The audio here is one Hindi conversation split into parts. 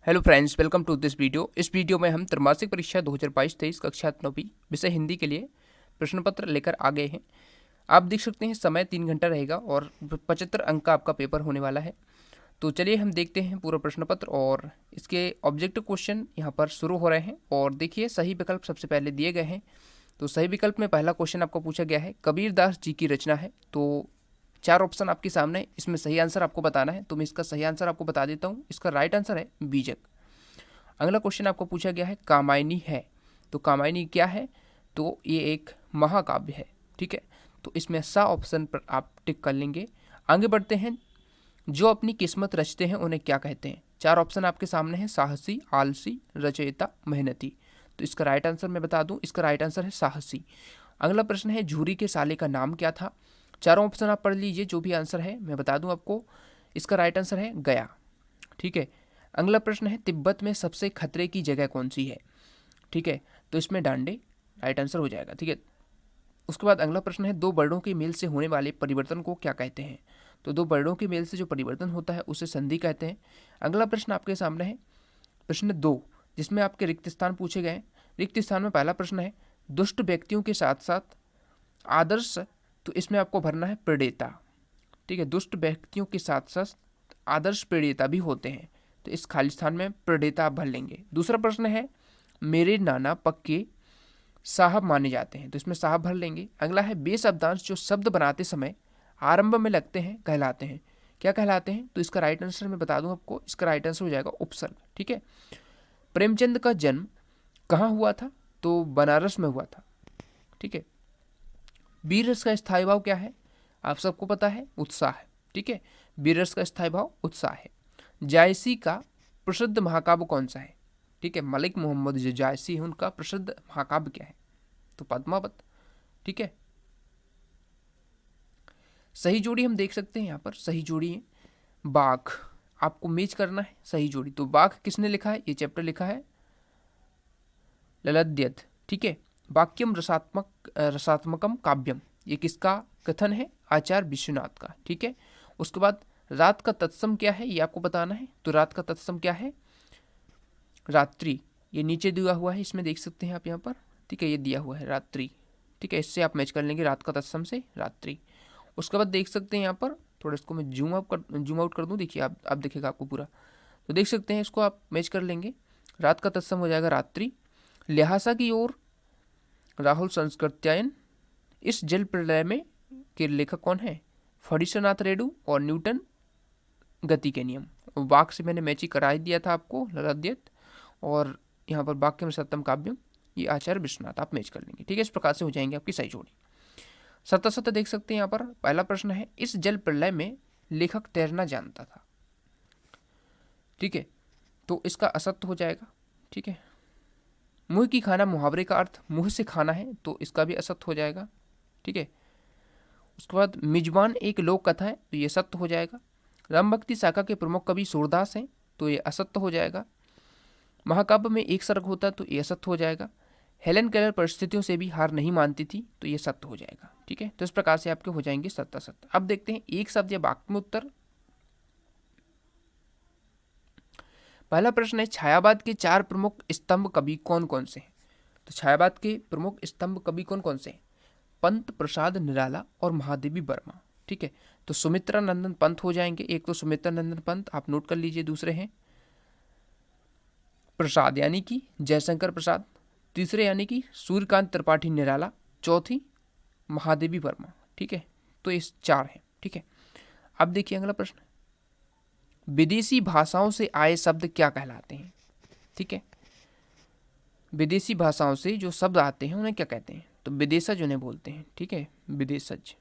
Hello friends, welcome to this video. इस वीडियो में हम त्रैमासिक परीक्षा 2022-23 कक्षा 9वीं विषय हिंदी के लिए प्रश्न पत्र लेकर आ गए हैं। आप देख सकते हैं समय 3 घंटा रहेगा और 75 अंक का आपका पेपर होने वाला है। तो चलिए हम देखते हैं पूरा प्रश्न पत्र और इसके ऑब्जेक्टिव क्वेश्चन यहाँ पर शुरू हो रहे हैं। और देखिए, सही विकल्प सबसे पहले दिए गए हैं। तो सही विकल्प में पहला क्वेश्चन आपको पूछा गया है, कबीरदास जी की रचना है। तो 4 ऑप्शन आपके सामने है, इसमें सही आंसर आपको बताना है। तो मैं इसका सही आंसर आपको बता देता हूँ। इसका राइट आंसर है बीजक। अगला क्वेश्चन आपको पूछा गया है, कामायनी है। तो कामायनी क्या है? तो ये एक महाकाव्य है। ठीक है, तो इसमें सा ऑप्शन पर आप टिक कर लेंगे। आगे बढ़ते हैं, जो अपनी किस्मत रचते हैं उन्हें क्या कहते हैं? 4 ऑप्शन आपके सामने हैं, साहसी, आलसी, रचयिता, मेहनती। तो इसका राइट आंसर मैं बता दूं, इसका राइट आंसर है साहसी। अगला प्रश्न है, झूरी के साले का नाम क्या था? चारों ऑप्शन आप पढ़ लीजिए, जो भी आंसर है मैं बता दूं आपको। इसका राइट आंसर है गया। ठीक है, अगला प्रश्न है, तिब्बत में सबसे खतरे की जगह कौन सी है? ठीक है, तो इसमें डांडे राइट आंसर हो जाएगा। ठीक है, उसके बाद अगला प्रश्न है, दो वर्णों के मेल से होने वाले परिवर्तन को क्या कहते हैं? तो दो वर्णों के मेल से जो परिवर्तन होता है उसे संधि कहते हैं। अगला प्रश्न आपके सामने है प्रश्न 2, जिसमें आपके रिक्त स्थान पूछे गए हैं। रिक्त स्थान में पहला प्रश्न है, दुष्ट व्यक्तियों के साथ साथ आदर्श, तो इसमें आपको भरना है प्रेरिता। ठीक है, दुष्ट व्यक्तियों के साथ साथ आदर्श प्रेरिता भी होते हैं, तो इस खाली स्थान में प्रेरिता आप भर लेंगे। दूसरा प्रश्न है, मेरे नाना पक्के साहब माने जाते हैं, तो इसमें साहब भर लेंगे। अगला है, बेशब्दांश जो शब्द बनाते समय आरंभ में लगते हैं कहलाते हैं, क्या कहलाते हैं? तो इसका राइट आंसर मैं बता दूं आपको, इसका राइट आंसर हो जाएगा उपसर्ग। ठीक है, प्रेमचंद का जन्म कहाँ हुआ था? तो बनारस में हुआ था। ठीक है, वीर रस का स्थायी भाव क्या है? आप सबको पता है, उत्साह है। ठीक है, वीर रस का स्थायी भाव उत्साह है। जायसी का प्रसिद्ध महाकाव्य कौन सा है? ठीक है, मलिक मोहम्मद जो जायसी है उनका प्रसिद्ध महाकाव्य क्या है? तो पद्मावत। ठीक है, सही जोड़ी हम देख सकते हैं यहाँ पर, सही जोड़ी है बाघ। आपको मैच करना है सही जोड़ी। तो बाघ किसने लिखा है? ये चैप्टर लिखा है ललद्यत। ठीक है, वाक्यम रसात्मकम काव्यम, ये किसका कथन है? आचार्य विश्वनाथ का। ठीक है, उसके बाद रात का तत्सम क्या है, ये आपको बताना है। तो रात का तत्सम क्या है? रात्रि। ये नीचे दिया हुआ है, इसमें देख सकते हैं आप यहाँ पर। ठीक है, ये दिया हुआ है रात्रि। ठीक है, इससे आप मैच कर लेंगे रात का तत्सम से रात्रि। उसके बाद देख सकते हैं यहाँ पर, थोड़ा इसको मैं जूम आउट कर दूँ। देखिए आप देखेगा आपको पूरा, तो देख सकते हैं इसको आप मैच कर लेंगे। रात का तत्सम हो जाएगा रात्रि। ल्हासा की ओर राहुल संस्कृत्यायन, इस जल प्रलय में के लेखक कौन है? फणीश्वरनाथ रेणु और न्यूटन गति के नियम। वाक से मैंने मैची करा ही दिया था आपको, ललाद्यत। और यहाँ पर वाक्य में सत्यम काव्यम, ये आचार्य विश्वनाथ, आप मैच कर लेंगे। ठीक है, इस प्रकार से हो जाएंगे आपकी सही जोड़ी। सत्ता देख सकते हैं यहाँ पर, पहला प्रश्न है, इस जल प्रलय में लेखक तैरना जानता था। ठीक है, तो इसका असत्य हो जाएगा। ठीक है, मुंह की खाना मुहावरे का अर्थ मुंह से खाना है, तो इसका भी असत्य हो जाएगा। ठीक है, उसके बाद मिजबान एक लोक कथा है, तो ये सत्य हो जाएगा। राम भक्ति शाखा के प्रमुख कवि सूरदास हैं, तो ये असत्य हो जाएगा। महाकाव्य में एक सर्ग होता है, तो ये असत्य हो जाएगा। हेलेन केलर परिस्थितियों से भी हार नहीं मानती थी, तो ये सत्य हो जाएगा। ठीक है, तो इस प्रकार से आपके हो जाएंगे सत्य सत्य। अब देखते हैं एक शब्द या वाक्य में उत्तर। पहला प्रश्न है, छायावाद के 4 प्रमुख स्तंभ कवि कौन कौन से हैं? तो छायावाद के प्रमुख स्तंभ कवि कौन कौन से हैं? पंत, प्रसाद, निराला और महादेवी वर्मा। ठीक है, तो सुमित्रा नंदन पंत हो जाएंगे। एक तो सुमित्रा नंदन पंत आप नोट कर लीजिए, दूसरे हैं प्रसाद यानी कि जयशंकर प्रसाद, तीसरे यानी कि सूर्यकांत त्रिपाठी निराला, चौथी महादेवी वर्मा। ठीक है, तो इस 4 हैं। ठीक है, अब देखिए अगला प्रश्न, विदेशी भाषाओं से आए शब्द क्या कहलाते हैं? ठीक है, विदेशी भाषाओं से जो शब्द आते हैं उन्हें क्या कहते हैं? तो विदेशज उन्हें बोलते हैं। ठीक है, विदेशज।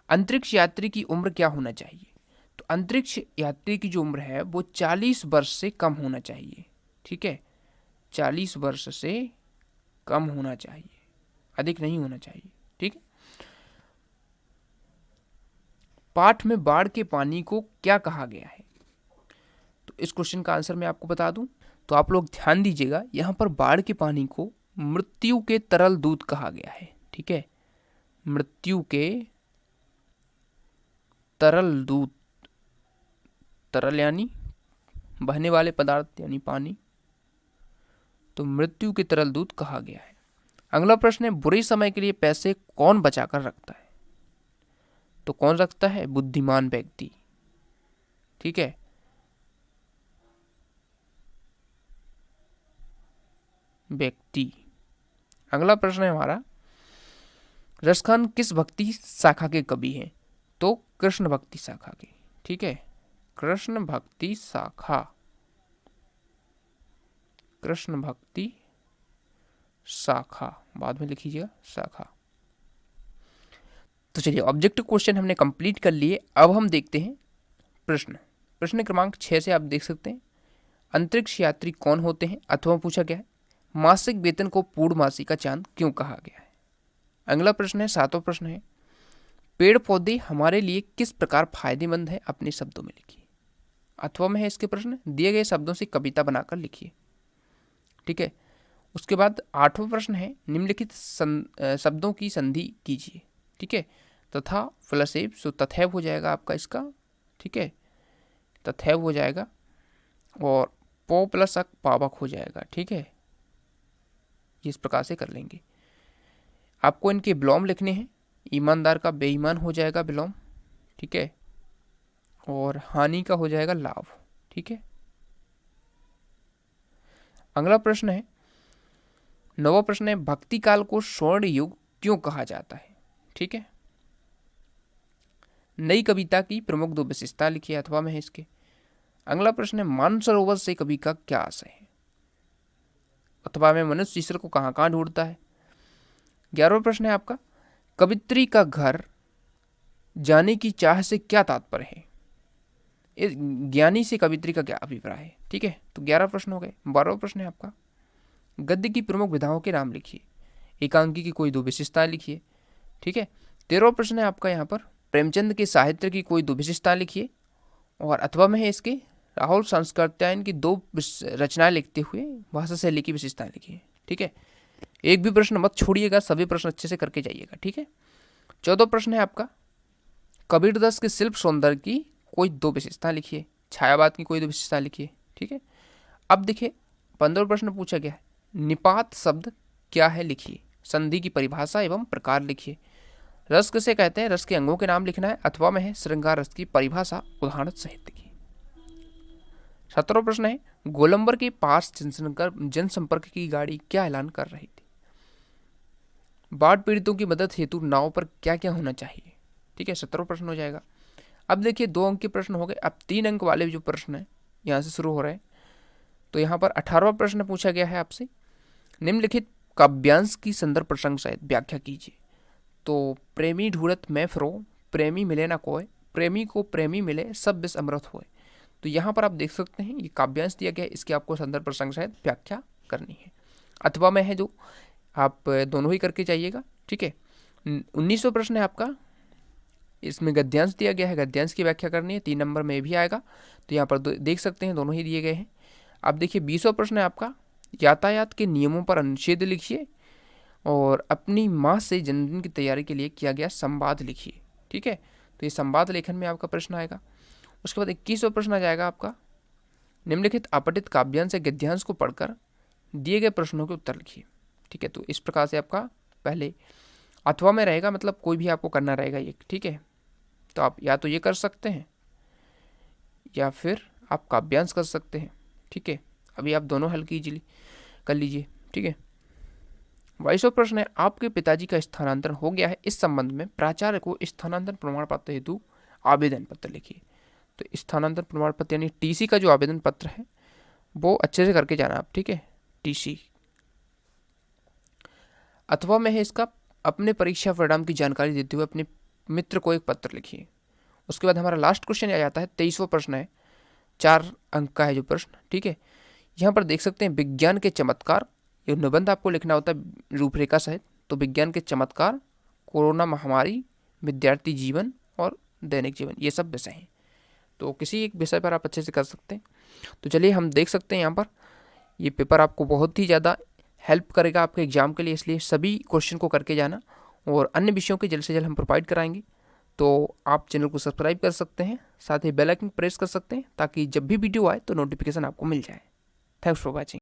अंतरिक्ष यात्री की उम्र क्या होना चाहिए? तो अंतरिक्ष यात्री की जो उम्र है वो 40 वर्ष से कम होना चाहिए। ठीक है, 40 वर्ष से कम होना चाहिए, अधिक नहीं होना चाहिए। ठीक है, पाठ में बाढ़ के पानी को क्या कहा गया है? तो इस क्वेश्चन का आंसर मैं आपको बता दूं, तो आप लोग ध्यान दीजिएगा, यहां पर बाढ़ के पानी को मृत्यु के तरल दूत कहा गया है। ठीक है, मृत्यु के तरल दूत तरल यानी बहने वाले पदार्थ यानी पानी, तो मृत्यु के तरल दूत कहा गया है। अगला प्रश्न है, बुरे समय के लिए पैसे कौन बचा कर रखता है? तो कौन रखता है? बुद्धिमान व्यक्ति। ठीक है, व्यक्ति। अगला प्रश्न है हमारा, रसखान किस भक्ति शाखा के कवि हैं? तो कृष्ण भक्ति शाखा के। ठीक है, कृष्ण भक्ति शाखा, कृष्ण भक्ति शाखा, बाद में लिखिएगा शाखा। तो चलिए, ऑब्जेक्टिव क्वेश्चन हमने कंप्लीट कर लिए। अब हम देखते हैं प्रश्न क्रमांक 6 से आप देख सकते हैं, अंतरिक्ष यात्री कौन होते हैं? अथवा पूछा गया है, मासिक वेतन को पूर्णमासी का चांद क्यों कहा गया है? अगला प्रश्न है, 7वां प्रश्न है, पेड़ पौधे हमारे लिए किस प्रकार फायदेमंद है? अपने शब्दों में लिखिए। अथवा में है इसके प्रश्न, दिए गए शब्दों से कविता बनाकर लिखिए। ठीक है, उसके बाद 8वां प्रश्न है, निम्नलिखित शब्दों की संधि कीजिए। ठीक है, तथा फ्लसेब, सो तथैव हो जाएगा आपका इसका। ठीक है, तथैव हो जाएगा, और पो प्लस अक पावक हो जाएगा। ठीक है, इस प्रकार से कर लेंगे। आपको इनके विलोम लिखने हैं, ईमानदार का बेईमान हो जाएगा विलोम। ठीक है, और हानि का हो जाएगा लाभ। ठीक है, अगला प्रश्न है, 9वां प्रश्न है, भक्ति काल को स्वर्ण युग क्यों कहा जाता है? ठीक है, नई कविता की प्रमुख 2 विशेषता लिखिए। अथवा में है इसके। अगला प्रश्न है, मानसरोवर से कवि का क्या आशय है? अथवा में मनुष्य ईश्वर को कहाँ कहाँ ढूंढता है? 11वां प्रश्न है आपका, कवित्री का घर जाने की चाह से क्या तात्पर्य है? इस ज्ञानी से कवित्री का क्या अभिप्राय है? ठीक है, तो 11 प्रश्न हो गए। 12वां प्रश्न है आपका, गद्य की प्रमुख विधाओं के नाम लिखिए। एकांकी की कोई 2 विशेषताएं लिखिए। ठीक है, 13वां प्रश्न है आपका यहाँ पर, प्रेमचंद के साहित्य की कोई 2 विशेषताएं लिखिए। और अथवा में है इसके, राहुल सांस्कृत्यायन की 2 रचनाएं लिखते हुए भाषा शैली की विशेषताएं लिखिए। ठीक है, एक भी प्रश्न मत छोड़िएगा, सभी प्रश्न अच्छे से करके जाइएगा। ठीक है, 14वां प्रश्न है आपका, कबीरदास के शिल्प सौंदर्य की कोई 2 विशेषताएं लिखिए। छायावाद की कोई 2 विशेषताएं लिखिए। ठीक है, अब देखिए 15वां प्रश्न पूछा गया है, निपात शब्द क्या है? लिखिए। संधि की परिभाषा एवं प्रकार लिखिए। रस किसे कहते हैं? रस के अंगों के नाम लिखना है। अथवा में है श्रृंगार रस की परिभाषा उदाहरण सहित की। 17वां प्रश्न है, गोलंबर के पास जनसंपर्क की गाड़ी क्या ऐलान कर रही थी? बाढ़ पीड़ितों की मदद हेतु नाव पर क्या क्या होना चाहिए? ठीक है, 17वां प्रश्न हो जाएगा। अब देखिए 2 अंक के प्रश्न हो गए। अब 3 अंक वाले जो प्रश्न है यहाँ से शुरू हो रहे हैं। तो यहाँ पर 18वां प्रश्न पूछा गया है आपसे, निम्नलिखित काव्यांश की संदर्भ प्रसंग सहित व्याख्या कीजिए। तो प्रेमी ढूंढत मैं फिरो, प्रेमी मिले ना कोय, प्रेमी को प्रेमी मिले, सब विष अमृत होए। तो यहाँ पर आप देख सकते हैं ये काव्यांश दिया गया है, इसकी आपको संदर्भ प्रसंग सहित व्याख्या करनी है। अथवा में है जो आप दोनों ही करके जाइएगा। ठीक है, 19वां प्रश्न है आपका, इसमें गद्यांश दिया गया है, गद्यांश की व्याख्या करनी है। 3 नंबर में भी आएगा, तो यहाँ पर देख सकते हैं दोनों ही दिए गए हैं। अब देखिए 20वां प्रश्न है आपका, यातायात के नियमों पर अनुच्छेद लिखिए और अपनी माँ से जन्मदिन की तैयारी के लिए किया गया संवाद लिखिए। ठीक है, तो ये संवाद लेखन में आपका प्रश्न आएगा। उसके बाद 21वां प्रश्न आ जाएगा आपका, निम्नलिखित अपठित काव्यांश या गद्यांश को पढ़कर दिए गए प्रश्नों के उत्तर लिखिए। ठीक है, तो इस प्रकार से आपका पहले अथवा में रहेगा, मतलब कोई भी आपको करना रहेगा ये। ठीक है, तो आप या तो ये कर सकते हैं या फिर आप काव्यांश कर सकते हैं। ठीक है, अभी आप दोनों हल कीजिए, कर लीजिए। ठीक है, 22वां प्रश्न है, आपके पिताजी का स्थानांतरण हो गया है, इस संबंध में प्राचार्य को स्थानांतरण प्रमाण पत्र हेतु आवेदन पत्र लिखिए। तो स्थानांतरण प्रमाण पत्र यानी टीसी का जो आवेदन पत्र है वो अच्छे से करके जाना आप। ठीक है, टीसी। अथवा में है इसका, अपने परीक्षा परिणाम की जानकारी देते हुए अपने मित्र को एक पत्र लिखिए। उसके बाद हमारा लास्ट क्वेश्चन आ जाता है, 23वां प्रश्न है, 4 अंक का है जो प्रश्न। ठीक है, यहाँ पर देख सकते हैं विज्ञान के चमत्कार, ये निबंध आपको लिखना होता है रूपरेखा सहित। तो विज्ञान के चमत्कार, कोरोना महामारी, विद्यार्थी जीवन और दैनिक जीवन, ये सब विषय हैं। तो किसी एक विषय पर आप अच्छे से कर सकते हैं। तो चलिए हम देख सकते हैं यहाँ पर ये पेपर आपको बहुत ही ज़्यादा हेल्प करेगा आपके एग्जाम के लिए, इसलिए सभी क्वेश्चन को करके जाना और अन्य विषयों के जल्द से जल्द हम प्रोवाइड कराएंगे। तो आप चैनल को सब्सक्राइब कर सकते हैं, साथ ही बेल आइकन प्रेस कर सकते हैं ताकि जब भी वीडियो आए तो नोटिफिकेशन आपको मिल जाए। Thanks for watching.